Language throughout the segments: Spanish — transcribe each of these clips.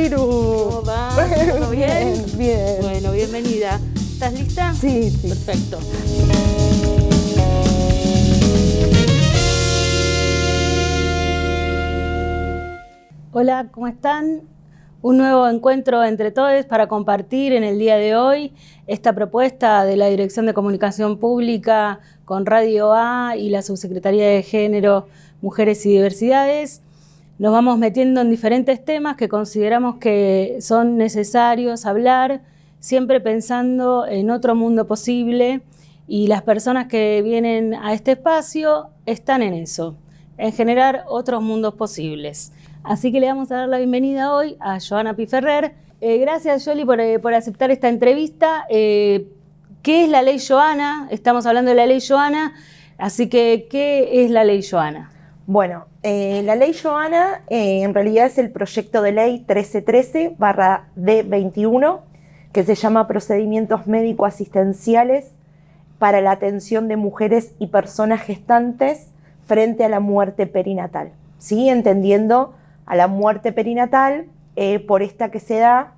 Ciru. ¿Cómo va? ¿Todo bien? Bien. Bueno, bienvenida. ¿Estás lista? Sí, sí. Perfecto. Hola, ¿cómo están? Un nuevo encuentro entre todos para compartir en el día de hoy esta propuesta de la Dirección de Comunicación Pública con Radio A y la Subsecretaría de Género, Mujeres y Diversidades. Nos vamos metiendo en diferentes temas que consideramos que son necesarios hablar, siempre pensando en otro mundo posible, y las personas que vienen a este espacio están en eso, en generar otros mundos posibles. Así que le vamos a dar la bienvenida hoy a Joana Piferrer. Gracias, Yoli, por aceptar esta entrevista. ¿Qué es la Ley Joana? Estamos hablando de la Ley Joana, así que ¿qué es la Ley Joana? Bueno, la Ley Joana en realidad es el proyecto de ley 1313/D21, que se llama Procedimientos Médico-Asistenciales para la atención de mujeres y personas gestantes frente a la muerte perinatal. ¿Sí? Entendiendo a la muerte perinatal por esta que se da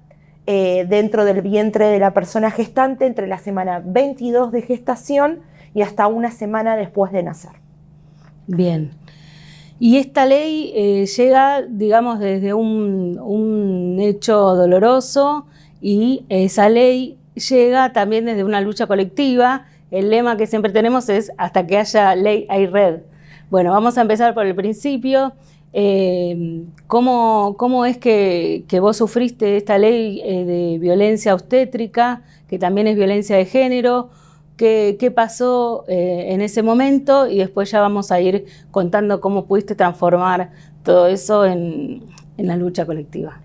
dentro del vientre de la persona gestante entre la semana 22 de gestación y hasta una semana después de nacer. Bien. Y esta ley llega, digamos, desde un hecho doloroso, y esa ley llega también desde una lucha colectiva. El lema que siempre tenemos es: hasta que haya ley hay red. Bueno, vamos a empezar por el principio. ¿Cómo es que vos sufriste esta ley de violencia obstétrica, que también es violencia de género? ¿Qué pasó en ese momento? Y después ya vamos a ir contando cómo pudiste transformar todo eso en la lucha colectiva.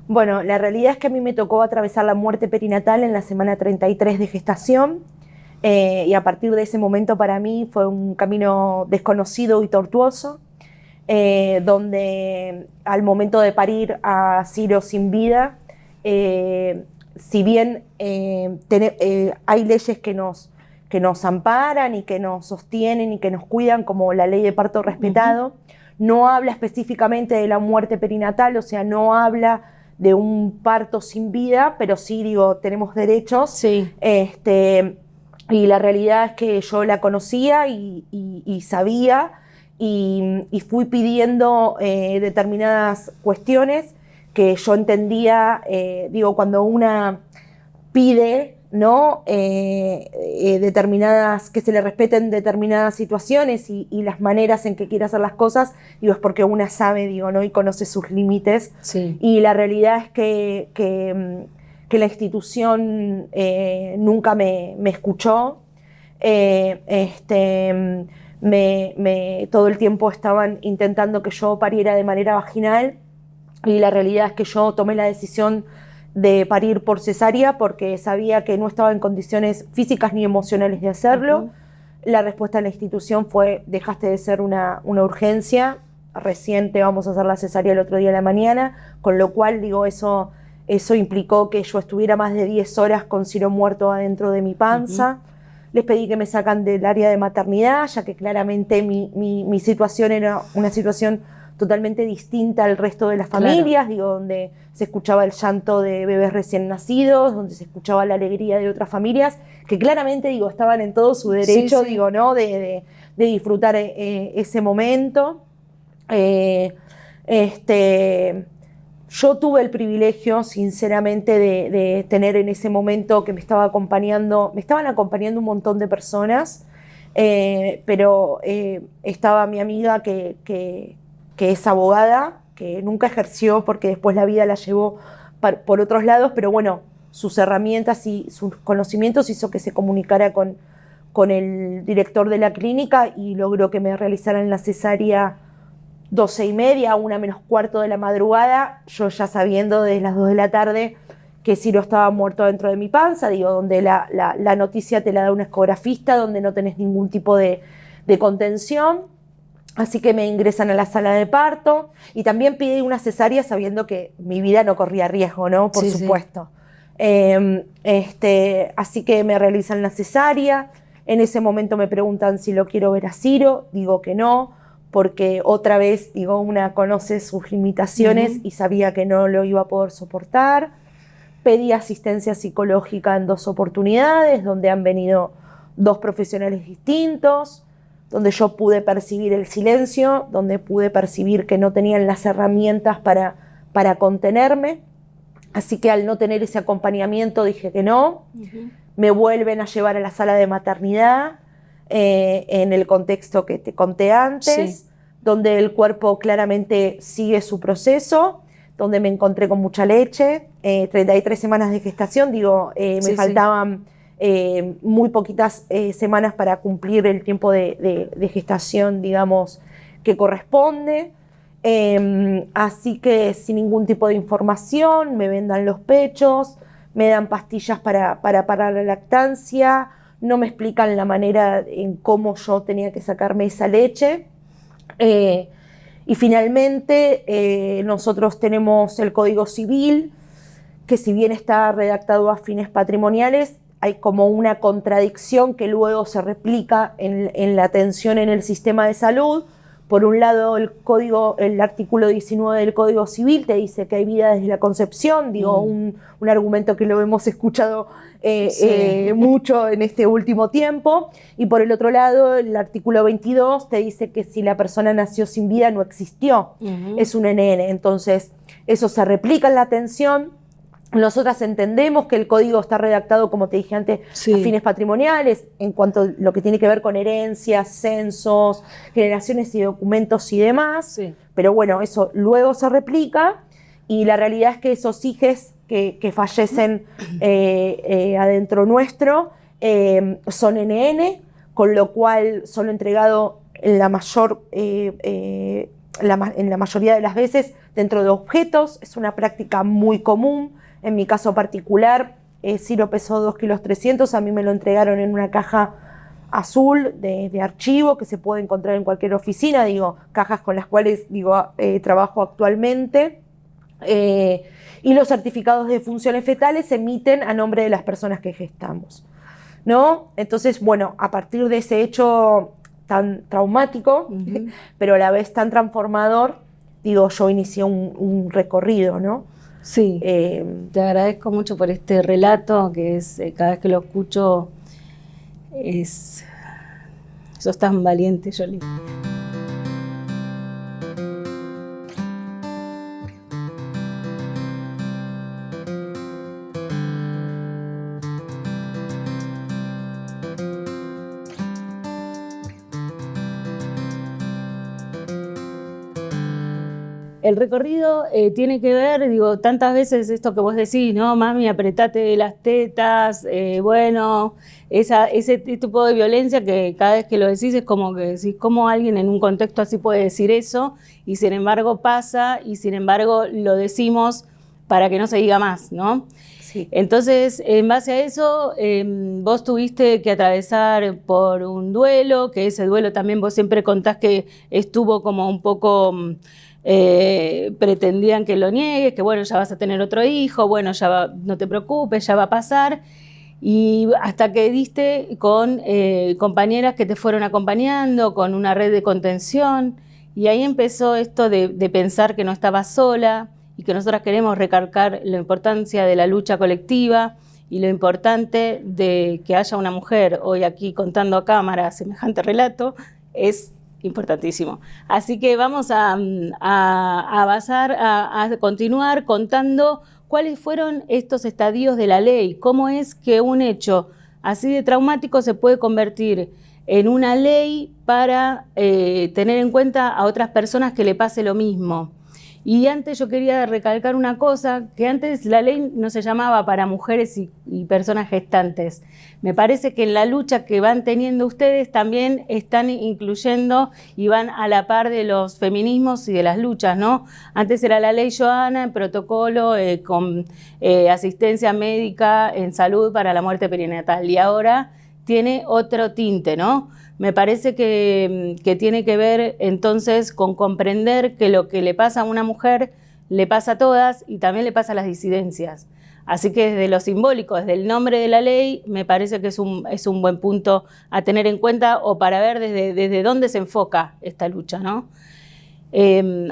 Bueno, la realidad es que a mí me tocó atravesar la muerte perinatal en la semana 33 de gestación, y a partir de ese momento para mí fue un camino desconocido y tortuoso, donde al momento de parir a Ciro sin vida, si bien hay leyes que nos amparan y que nos sostienen y que nos cuidan, como la ley de parto respetado, no habla específicamente de la muerte perinatal, o sea, no habla de un parto sin vida, pero sí, digo, tenemos derechos. Sí. Y la realidad es que yo la conocía y sabía, y fui pidiendo determinadas cuestiones que yo entendía, cuando una pide, ¿no? Determinadas, que se le respeten determinadas situaciones y las maneras en que quiere hacer las cosas, es porque una sabe, ¿no? Y conoce sus límites. Sí. Y la realidad es que la institución nunca me escuchó. Todo el tiempo estaban intentando que yo pariera de manera vaginal, y la realidad es que yo tomé la decisión de parir por cesárea porque sabía que no estaba en condiciones físicas ni emocionales de hacerlo. La respuesta de la institución fue: dejaste de ser una urgencia, recién te vamos a hacer la cesárea el otro día de la mañana, con lo cual, eso implicó que yo estuviera más de 10 horas con Ciro muerto adentro de mi panza. Les pedí que me sacan del área de maternidad, ya que claramente mi situación era una situación totalmente distinta al resto de las familias, claro. Donde se escuchaba el llanto de bebés recién nacidos, donde se escuchaba la alegría de otras familias, que claramente, estaban en todo su derecho, sí, sí. ¿No? de disfrutar ese momento. Yo tuve el privilegio, sinceramente, de tener en ese momento que me estaban acompañando un montón de personas, pero estaba mi amiga que es abogada, que nunca ejerció porque después la vida la llevó por otros lados, pero bueno, sus herramientas y sus conocimientos hizo que se comunicara con el director de la clínica y logró que me realizaran la cesárea 12:30, 1:45 de la madrugada, yo ya sabiendo desde las 2 de la tarde que Ciro estaba muerto dentro de mi panza, donde la noticia te la da un ecografista, donde no tenés ningún tipo de contención. Así que me ingresan a la sala de parto, y también pedí una cesárea sabiendo que mi vida no corría riesgo, ¿no? Por supuesto. Sí. Así que me realizan la cesárea. En ese momento me preguntan si lo quiero ver a Ciro, digo que no, porque otra vez, digo, una conoce sus limitaciones y sabía que no lo iba a poder soportar. Pedí asistencia psicológica en 2 oportunidades, donde han venido 2 profesionales distintos, donde yo pude percibir el silencio, donde pude percibir que no tenían las herramientas para contenerme. Así que al no tener ese acompañamiento dije que no. Me vuelven a llevar a la sala de maternidad, en el contexto que te conté antes, donde el cuerpo claramente sigue su proceso, donde me encontré con mucha leche, 33 semanas de gestación, digo, me faltaban muy poquitas semanas para cumplir el tiempo de gestación, digamos, que corresponde. Así que sin ningún tipo de información, me vendan los pechos, me dan pastillas para parar la lactancia, no me explican la manera en cómo yo tenía que sacarme esa leche. Y finalmente nosotros tenemos el Código Civil, que si bien está redactado a fines patrimoniales, hay como una contradicción que luego se replica en la atención en el sistema de salud. Por un lado, el artículo 19 del Código Civil te dice que hay vida desde la concepción, digo, un argumento que lo hemos escuchado mucho en este último tiempo. Y por el otro lado, el artículo 22 te dice que si la persona nació sin vida no existió, es un NN. Entonces, eso se replica en la atención. Nosotras entendemos que el código está redactado, como te dije antes, a fines patrimoniales, en cuanto a lo que tiene que ver con herencias, censos, generaciones y documentos y demás. Pero bueno, eso luego se replica y la realidad es que esos hijes que fallecen adentro nuestro son NN, con lo cual son entregados en la mayoría de las veces dentro de objetos. Es una práctica muy común. En mi caso particular, Ciro pesó 2,3 kg, a mí me lo entregaron en una caja azul de archivo que se puede encontrar en cualquier oficina, digo, cajas con las cuales trabajo actualmente. Y los certificados de funciones fetales se emiten a nombre de las personas que gestamos, ¿no? Entonces, bueno, a partir de ese hecho tan traumático, pero a la vez tan transformador, digo, yo inicié un recorrido, ¿no? Sí, te agradezco mucho por este relato, que es, cada vez que lo escucho, sos tan valiente, Yoli. El recorrido tiene que ver, digo, tantas veces esto que vos decís, ¿no? Mami, apretate las tetas, bueno, ese tipo de violencia que cada vez que lo decís es como que decís, ¿cómo alguien en un contexto así puede decir eso? Y sin embargo pasa, y sin embargo lo decimos para que no se diga más, ¿no? Sí. Entonces, en base a eso, vos tuviste que atravesar por un duelo, que ese duelo también vos siempre contás que estuvo como un poco... pretendían que lo niegues, que bueno, ya vas a tener otro hijo, bueno, no te preocupes, ya va a pasar, y hasta que diste con compañeras que te fueron acompañando, con una red de contención, y ahí empezó esto de pensar que no estabas sola, y que nosotras queremos recalcar la importancia de la lucha colectiva, y lo importante de que haya una mujer hoy aquí contando a cámara semejante relato, es importantísimo. Así que vamos a continuar contando cuáles fueron estos estadios de la ley, cómo es que un hecho así de traumático se puede convertir en una ley para tener en cuenta a otras personas que le pase lo mismo. Y antes yo quería recalcar una cosa, que antes la ley no se llamaba para mujeres y personas gestantes. Me parece que en la lucha que van teniendo ustedes también están incluyendo y van a la par de los feminismos y de las luchas, ¿no? Antes era la ley Johanna, el protocolo con asistencia médica en salud para la muerte perinatal, y ahora tiene otro tinte, ¿no? Me parece que tiene que ver entonces con comprender que lo que le pasa a una mujer le pasa a todas y también le pasa a las disidencias. Así que desde lo simbólico, desde el nombre de la ley, me parece que es un buen punto a tener en cuenta o para ver desde dónde se enfoca esta lucha, ¿no?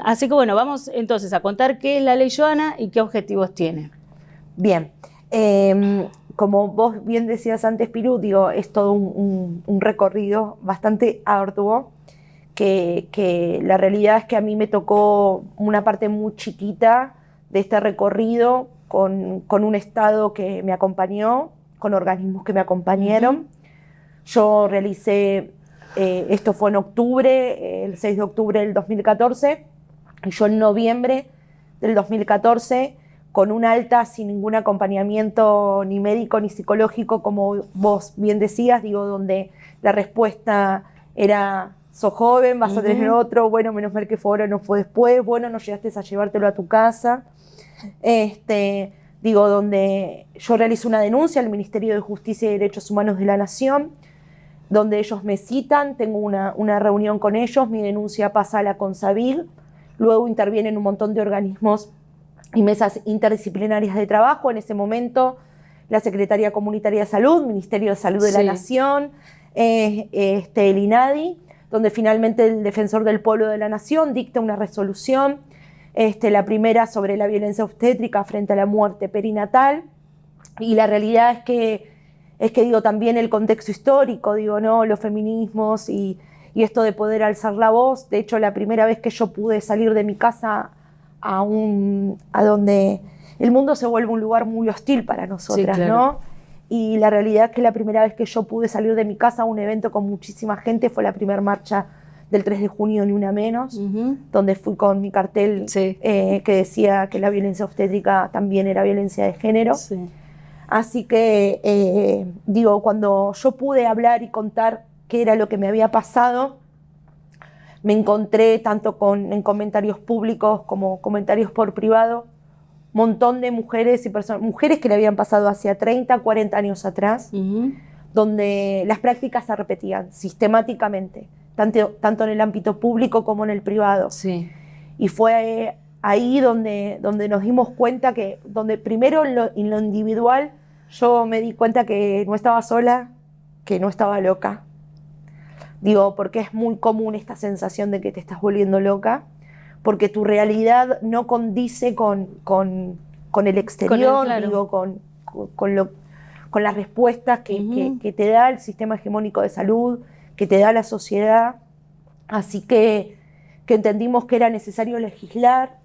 Así que bueno, vamos entonces a contar qué es la ley Joana y qué objetivos tiene. Bien, como vos bien decías antes, Piru, digo, es todo un recorrido bastante arduo, que la realidad es que a mí me tocó una parte muy chiquita de este recorrido con un Estado que me acompañó, con organismos que me acompañaron. Yo realicé, esto fue en octubre, el 6 de octubre del 2014, y yo en noviembre del 2014, con un alta sin ningún acompañamiento ni médico ni psicológico, como vos bien decías, digo, donde la respuesta era: sos joven, vas a tener otro, bueno, menos mal que fue ahora, no fue después, bueno, no llegaste a llevártelo a tu casa. Digo, donde yo realizo una denuncia al Ministerio de Justicia y Derechos Humanos de la Nación, donde ellos me citan, tengo una reunión con ellos, mi denuncia pasa a la CONSABIL, luego intervienen un montón de organismos y mesas interdisciplinarias de trabajo. En ese momento, la Secretaría Comunitaria de Salud, Ministerio de Salud de la Nación, el INADI, donde finalmente el Defensor del Pueblo de la Nación dicta una resolución, la primera sobre la violencia obstétrica frente a la muerte perinatal, y la realidad es que digo, también el contexto histórico, digo, ¿no? Los feminismos y esto de poder alzar la voz. De hecho, la primera vez que yo pude salir de mi casa a donde el mundo se vuelve un lugar muy hostil para nosotras, sí, claro, ¿no? Y la realidad es que la primera vez que yo pude salir de mi casa a un evento con muchísima gente fue la primera marcha del 3 de junio, Ni Una Menos, donde fui con mi cartel, sí, que decía que la violencia obstétrica también era violencia de género. Sí. Así que, digo, cuando yo pude hablar y contar qué era lo que me había pasado, me encontré tanto en comentarios públicos como comentarios por privado, un montón de mujeres y personas, mujeres que le habían pasado hacia 30, 40 años atrás, donde las prácticas se repetían sistemáticamente, tanto en el ámbito público como en el privado. Sí. Y fue ahí donde nos dimos cuenta que, donde primero en lo individual yo me di cuenta que no estaba sola, que no estaba loca. Digo, porque es muy común esta sensación de que te estás volviendo loca, porque tu realidad no condice con el exterior, claro, digo, con las respuestas que te da el sistema hegemónico de salud, que te da la sociedad. Así que entendimos que era necesario legislar,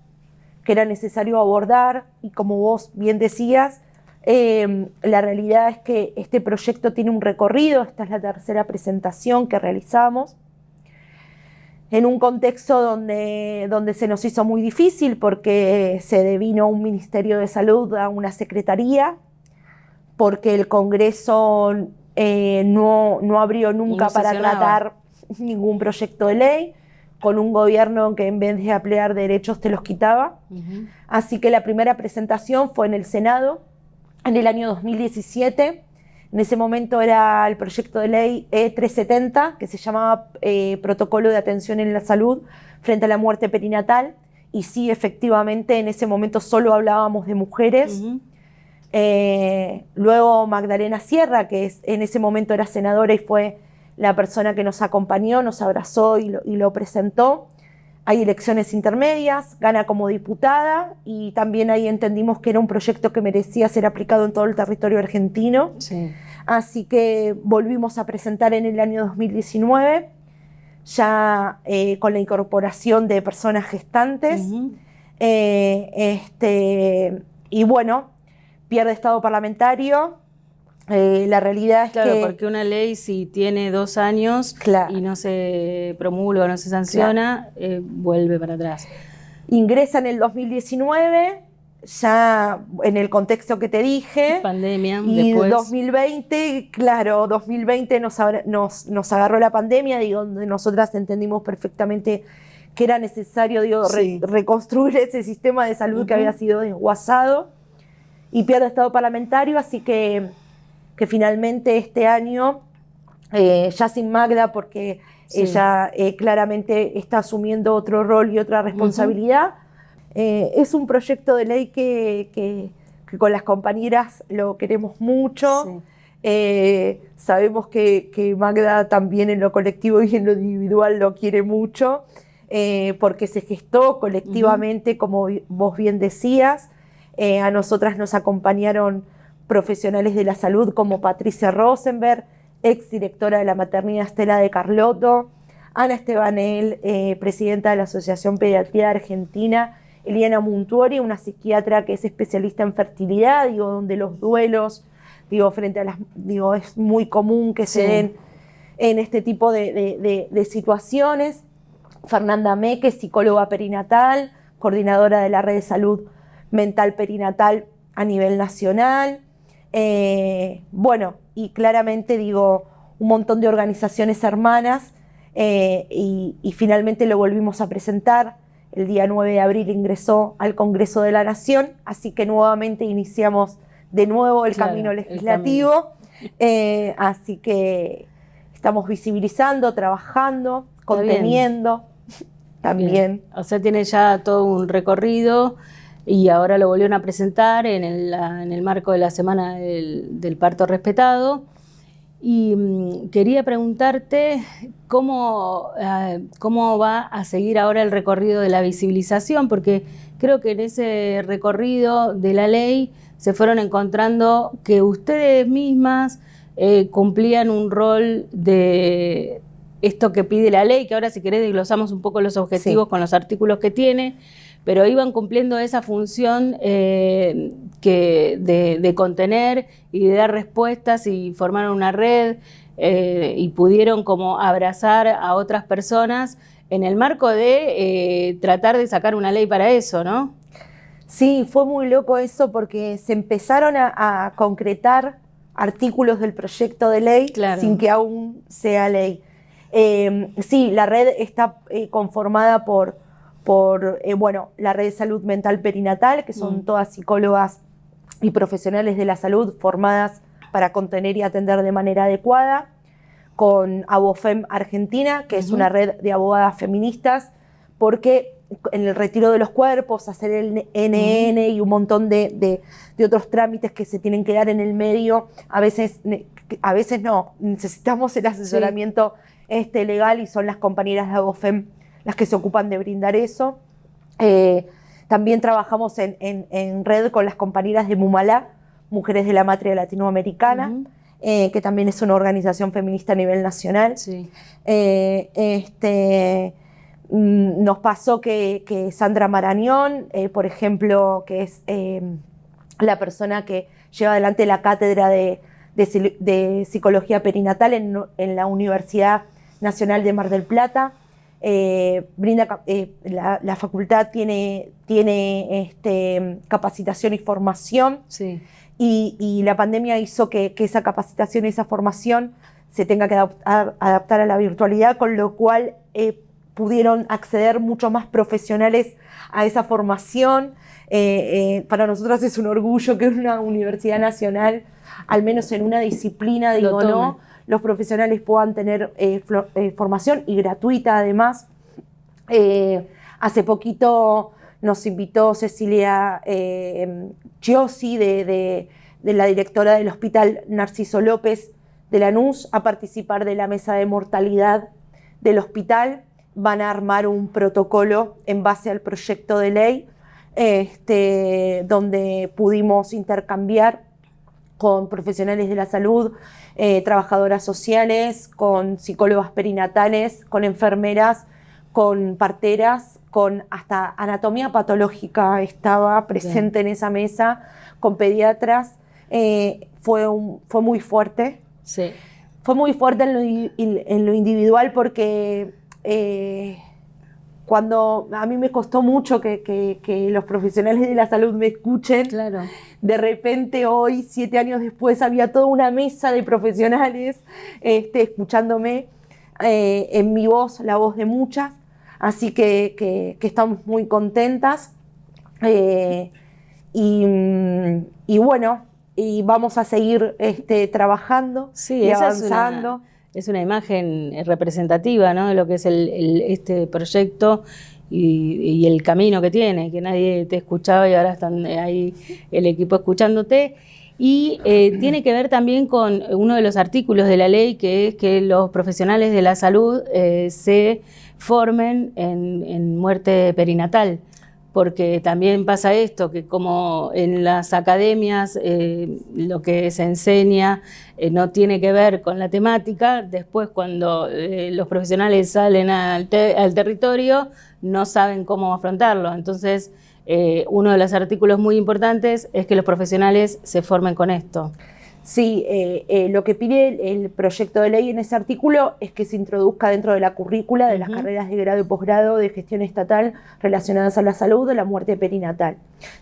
que era necesario abordar, y como vos bien decías, la realidad es que este proyecto tiene un recorrido. Esta es la tercera presentación que realizamos, en un contexto donde se nos hizo muy difícil, porque se devino un Ministerio de Salud a una secretaría, porque el Congreso no abrió nunca para tratar ningún proyecto de ley, con un gobierno que en vez de ampliar derechos te los quitaba. Así que la primera presentación fue en el Senado, en el año 2017. En ese momento era el proyecto de ley E370, que se llamaba Protocolo de Atención en la Salud frente a la muerte perinatal. Y sí, efectivamente, en ese momento solo hablábamos de mujeres. Luego Magdalena Sierra, que en ese momento era senadora y fue la persona que nos acompañó, nos abrazó y lo presentó. Hay elecciones intermedias, gana como diputada, y también ahí entendimos que era un proyecto que merecía ser aplicado en todo el territorio argentino. Sí. Así que volvimos a presentar en el año 2019, ya con la incorporación de personas gestantes. Y bueno, pierde estado parlamentario. La realidad es claro, que... porque una ley, si tiene 2 años, claro, y no se promulga o no se sanciona, claro, vuelve para atrás. Ingresa en el 2019, ya en el contexto que te dije. Pandemia, y después... 2020, claro, 2020 nos agarró la pandemia, digo, donde nosotras entendimos perfectamente que era necesario, digo, sí, reconstruir ese sistema de salud que había sido desguazado, y pierde estado parlamentario. Así que finalmente este año, ya sin Magda, porque sí, ella claramente está asumiendo otro rol y otra responsabilidad, es un proyecto de ley que que con las compañeras lo queremos mucho. Sabemos que Magda también en lo colectivo y en lo individual lo quiere mucho, porque se gestó colectivamente, como vos bien decías. A nosotras nos acompañaron profesionales de la salud como Patricia Rosenberg, exdirectora de la maternidad Estela de Carlotto, Ana Estebanel, presidenta de la Asociación Pediatría Argentina, Eliana Muntuori, una psiquiatra que es especialista en fertilidad, donde los duelos, frente a es muy común que se den en este tipo de situaciones. Fernanda Meque, psicóloga perinatal, coordinadora de la red de salud mental perinatal a nivel nacional. Bueno, y claramente un montón de organizaciones hermanas, y finalmente lo volvimos a presentar. El día 9 de abril ingresó al Congreso de la Nación, así que nuevamente iniciamos de nuevo el camino legislativo. Así que estamos visibilizando, trabajando, conteniendo también. Bien. O sea, tiene ya todo un recorrido y ahora lo volvieron a presentar en el marco de la Semana del Parto Respetado. Y quería preguntarte cómo va a seguir ahora el recorrido de la visibilización, porque creo que en ese recorrido de la ley se fueron encontrando que ustedes mismas cumplían un rol de esto que pide la ley, que ahora si querés desglosamos un poco los objetivos con los artículos que tiene, pero iban cumpliendo esa función de contener y de dar respuestas, y formaron una red y pudieron como abrazar a otras personas en el marco de tratar de sacar una ley para eso, ¿no? Sí, fue muy loco eso porque se empezaron a concretar artículos del proyecto de ley sin que aún sea ley. Sí, la red está conformada por la red de salud mental perinatal, que son todas psicólogas y profesionales de la salud formadas para contener y atender de manera adecuada, con Abofem Argentina, que es una red de abogadas feministas, porque en el retiro de los cuerpos, hacer el NN y un montón de otros trámites que se tienen que dar en el medio, a veces no, necesitamos el asesoramiento legal, y son las compañeras de Abofem las que se ocupan de brindar eso. También trabajamos en red con las compañeras de Mumalá, Mujeres de la Matria Latinoamericana, que también es una organización feminista a nivel nacional. Sí. Nos pasó que Sandra Marañón, por ejemplo, que es la persona que lleva adelante la cátedra de psicología perinatal en la Universidad Nacional de Mar del Plata, la facultad tiene capacitación y formación, y la pandemia hizo que esa capacitación y esa formación se tenga que adaptar a la virtualidad, con lo cual pudieron acceder mucho más profesionales a esa formación. Para nosotros es un orgullo que una universidad nacional, al menos en una disciplina, los profesionales puedan tener formación, y gratuita además. Hace poquito nos invitó Cecilia Chiosi, de la directora del Hospital Narciso López de Lanús, a participar de la mesa de mortalidad del hospital. Van a armar un protocolo en base al proyecto de ley, donde pudimos intercambiar con profesionales de la salud, trabajadoras sociales, con psicólogas perinatales, con enfermeras, con parteras, con hasta anatomía patológica estaba presente en esa mesa, con pediatras. Fue muy fuerte. Sí. Fue muy fuerte en lo individual, porque cuando a mí me costó mucho que los profesionales de la salud me escuchen, claro. De repente hoy, 7 años después, había toda una mesa de profesionales escuchándome, en mi voz, la voz de muchas, así que estamos muy contentas, y bueno, y vamos a seguir trabajando y avanzando. Es una imagen representativa, ¿no?, de lo que es este proyecto y el camino que tiene, que nadie te escuchaba y ahora están ahí el equipo escuchándote. Y tiene que ver también con uno de los artículos de la ley, que es que los profesionales de la salud se formen en muerte perinatal, porque también pasa esto, que como en las academias lo que se enseña no tiene que ver con la temática, después cuando los profesionales salen al territorio no saben cómo afrontarlo. Entonces, uno de los artículos muy importantes es que los profesionales se formen con esto. Sí, lo que pide el proyecto de ley en ese artículo es que se introduzca dentro de la currícula de las carreras de grado y posgrado de gestión estatal relacionadas a la salud de la muerte perinatal.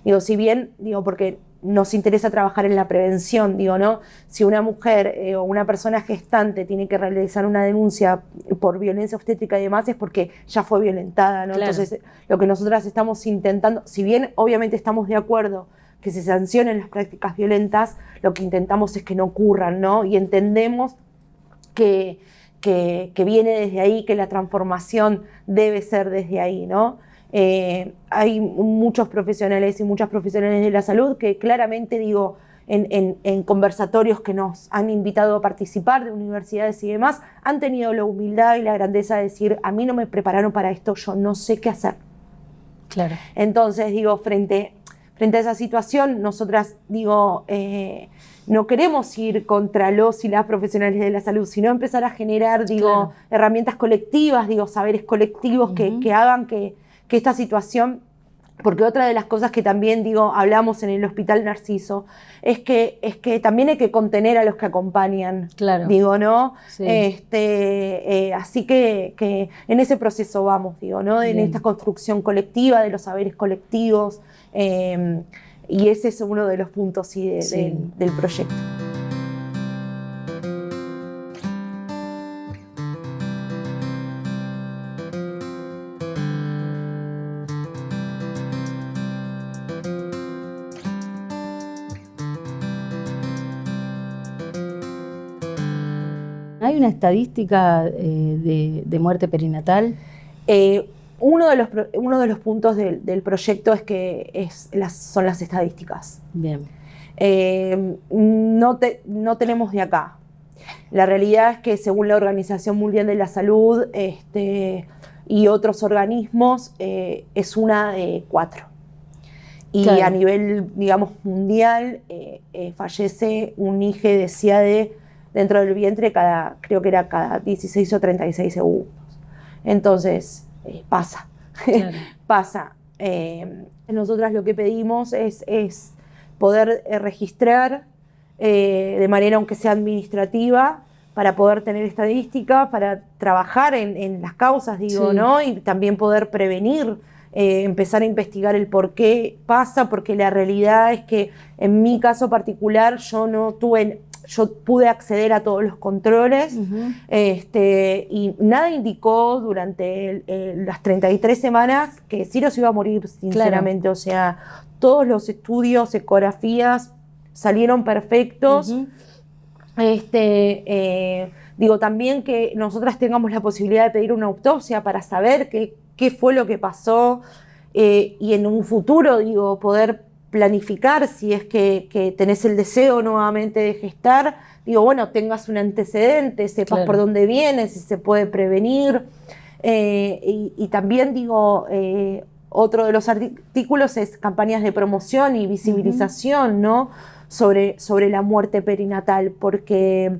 Digo, si bien, porque nos interesa trabajar en la prevención, ¿no? Si una mujer o una persona gestante tiene que realizar una denuncia por violencia obstétrica y demás es porque ya fue violentada, ¿no? Claro. Entonces, lo que nosotras estamos intentando, si bien obviamente estamos de acuerdo que se sancionen las prácticas violentas, lo que intentamos es que no ocurran, ¿no? Y entendemos que viene desde ahí, que la transformación debe ser desde ahí, ¿no? Hay muchos profesionales y muchas profesionales de la salud que claramente, en conversatorios que nos han invitado a participar de universidades y demás, han tenido la humildad y la grandeza de decir, a mí no me prepararon para esto, yo no sé qué hacer. Claro. Entonces, frente a esa situación, nosotras, no queremos ir contra los y las profesionales de la salud, sino empezar a generar, claro, herramientas colectivas, saberes colectivos que hagan que esta situación, porque otra de las cosas que también, hablamos en el Hospital Narciso, es que también hay que contener a los que acompañan, claro, ¿no? Sí. Así que en ese proceso vamos, ¿no? En esta construcción colectiva, de los saberes colectivos, y ese es uno de los puntos, sí, del proyecto. ¿Hay una estadística de muerte perinatal? Uno de los puntos del proyecto es que son las estadísticas. Bien. No tenemos de acá. La realidad es que según la Organización Mundial de la Salud y otros organismos, es una de 4. Y claro, a nivel, mundial, fallece un hijo de CIADE dentro del vientre creo que era cada 16 o 36 segundos. Entonces, pasa. Claro. Pasa. Nosotras lo que pedimos es poder registrar de manera, aunque sea administrativa, para poder tener estadística, para trabajar en las causas, sí, ¿no? Y también poder prevenir, empezar a investigar el por qué pasa, porque la realidad es que en mi caso particular yo pude acceder a todos los controles, y nada indicó durante las 33 semanas que Ciro se iba a morir, sinceramente. Claro. O sea, todos los estudios, ecografías salieron perfectos. También que nosotras tengamos la posibilidad de pedir una autopsia para saber qué fue lo que pasó, y en un futuro, poder planificar si es que tenés el deseo nuevamente de gestar, tengas un antecedente, sepas, claro, por dónde vienes, si se puede prevenir. Y también, otro de los artículos es campañas de promoción y visibilización, ¿no? sobre la muerte perinatal, porque,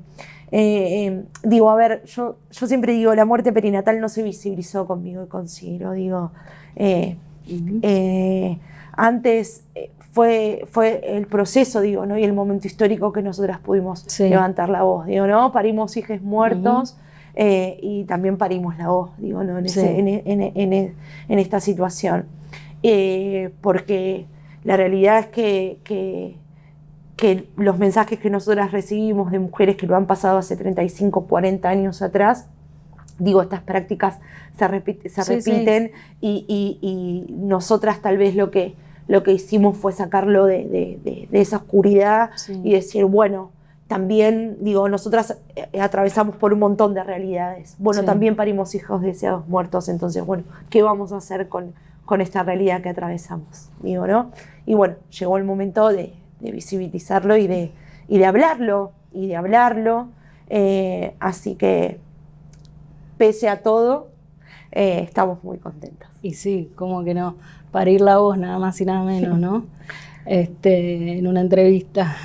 yo siempre digo, la muerte perinatal no se visibilizó conmigo y con Ciro, antes fue el proceso, ¿no? Y el momento histórico que nosotras pudimos levantar la voz, ¿no? Parimos hijos muertos, y también parimos la voz, ¿no? En esta situación. Porque la realidad es que los mensajes que nosotras recibimos de mujeres que lo han pasado hace 35, 40 años atrás, estas prácticas se repiten. Y nosotras tal vez lo que hicimos fue sacarlo de esa oscuridad, y decir, bueno, también, digo, nosotras atravesamos por un montón de realidades. Bueno, Sí. también parimos hijos deseados muertos, entonces, bueno, ¿qué vamos a hacer con esta realidad que atravesamos? Digo, ¿no? Y bueno, llegó el momento de visibilizarlo y de hablarlo, así que, pese a todo, estamos muy contentos. Y sí, como que no, parir la voz nada más y nada menos, ¿no? En una entrevista.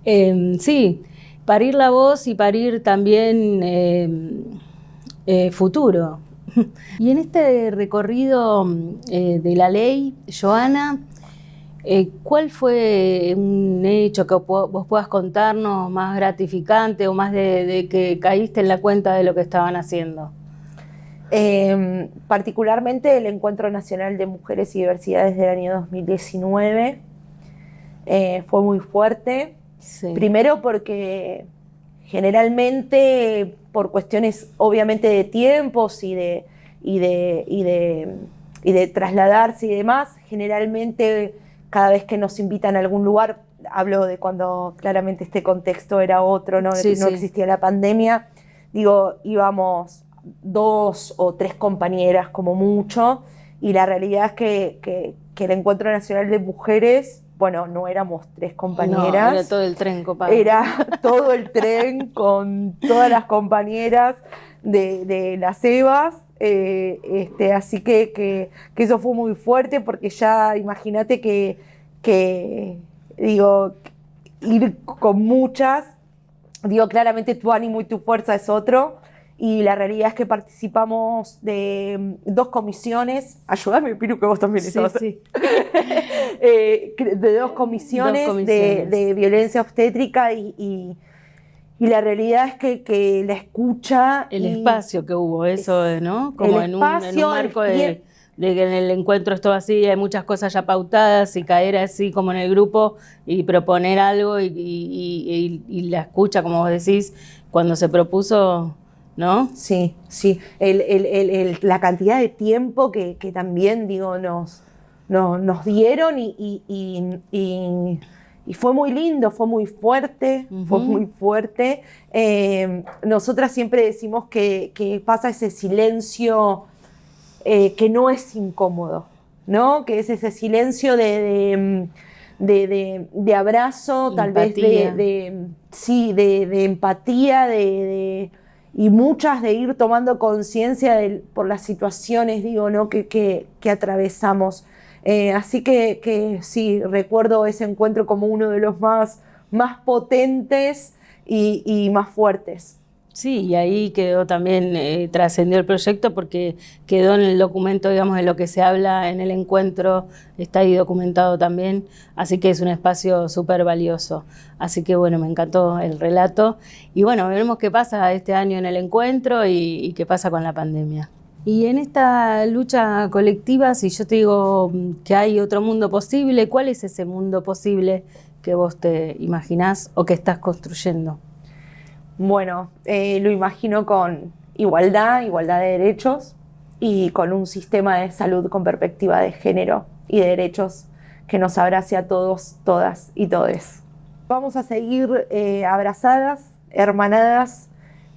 Sí, parir la voz y parir también futuro. Y en este recorrido de la ley, Joana, ¿cuál fue un hecho que vos puedas contarnos más gratificante o más de que caíste en la cuenta de lo que estaban haciendo? Particularmente el Encuentro Nacional de Mujeres y Diversidades del año 2019 fue muy fuerte. Sí. Primero porque generalmente por cuestiones obviamente de tiempos y de trasladarse y demás, generalmente cada vez que nos invitan a algún lugar, hablo de cuando claramente este contexto era otro, no, Sí, no sí. existía la pandemia, digo, íbamos 2 o 3 compañeras como mucho, y la realidad es que el Encuentro Nacional de Mujeres, bueno, no éramos 3 compañeras. No, era todo el tren copado. Era todo el tren con todas las compañeras de las EVAs, así que eso fue muy fuerte, porque ya imagínate que digo, ir con muchas, digo, claramente tu ánimo y tu fuerza es otro, y la realidad es que participamos de 2 comisiones. Ayúdame, Piru, que vos también Sí, estabas. sí. De 2 comisiones, de violencia obstétrica, y la realidad es que la escucha... El espacio que hubo, eso, ¿no? Como en un marco de que en el encuentro es todo así, hay muchas cosas ya pautadas, y caer así como en el grupo y proponer algo y la escucha, como vos decís, cuando se propuso, ¿no? Sí, sí. La cantidad de tiempo que también, digo, nos dieron, y fue muy lindo, fue muy fuerte, fue muy fuerte. Nosotras siempre decimos que pasa ese silencio que no es incómodo, ¿no? Que es ese silencio de abrazo, Empatía. tal vez de empatía, y muchas de ir tomando conciencia por las situaciones, digo, ¿no? que atravesamos. Así que sí, recuerdo ese encuentro como uno de los más potentes y más fuertes. Sí, y ahí quedó también, trascendió el proyecto porque quedó en el documento, digamos, de lo que se habla en el encuentro, está ahí documentado también, así que es un espacio súper valioso. Así que bueno, me encantó el relato y bueno, veremos qué pasa este año en el encuentro y qué pasa con la pandemia. Y en esta lucha colectiva, si yo te digo que hay otro mundo posible, ¿cuál es ese mundo posible que vos te imaginás o que estás construyendo? Bueno, lo imagino con igualdad de derechos, y con un sistema de salud con perspectiva de género y de derechos que nos abrace a todos, todas y todes. Vamos a seguir abrazadas, hermanadas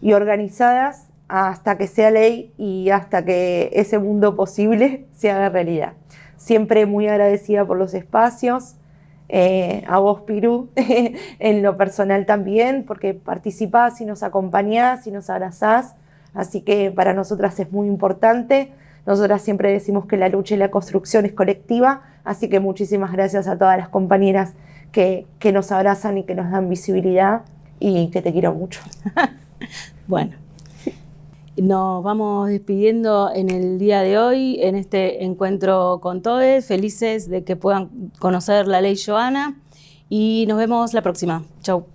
y organizadas hasta que sea ley y hasta que ese mundo posible se haga realidad. Siempre muy agradecida por los espacios. A vos, Piru, en lo personal también, porque participás y nos acompañás y nos abrazás, así que para nosotras es muy importante. Nosotras siempre decimos que la lucha y la construcción es colectiva, así que muchísimas gracias a todas las compañeras que nos abrazan y que nos dan visibilidad, y que te quiero mucho. Bueno, nos vamos despidiendo en el día de hoy, en este encuentro con todes, felices de que puedan conocer la ley Joana, y nos vemos la próxima. Chau.